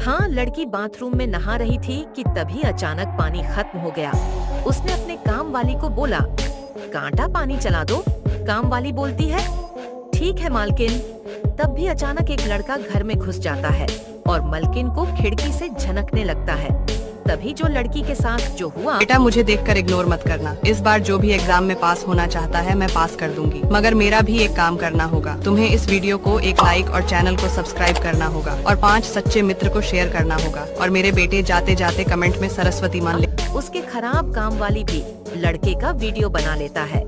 हाँ, लड़की बाथरूम में नहा रही थी कि तभी अचानक पानी खत्म हो गया। उसने अपने काम वाली को बोला, कांटा पानी चला दो। काम वाली बोलती है, ठीक है मालकिन। तब भी अचानक एक लड़का घर में घुस जाता है और मालकिन को खिड़की से झनकने लगता है। तभी जो लड़की के साथ जो हुआ। बेटा, मुझे देखकर इग्नोर मत करना। इस बार जो भी एग्जाम में पास होना चाहता है मैं पास कर दूंगी, मगर मेरा भी एक काम करना होगा। तुम्हें इस वीडियो को एक लाइक और चैनल को सब्सक्राइब करना होगा और 5 सच्चे मित्र को शेयर करना होगा। और मेरे बेटे जाते जाते कमेंट में सरस्वती मान ले। उसके खराब काम वाली भी लड़के का वीडियो बना लेता है।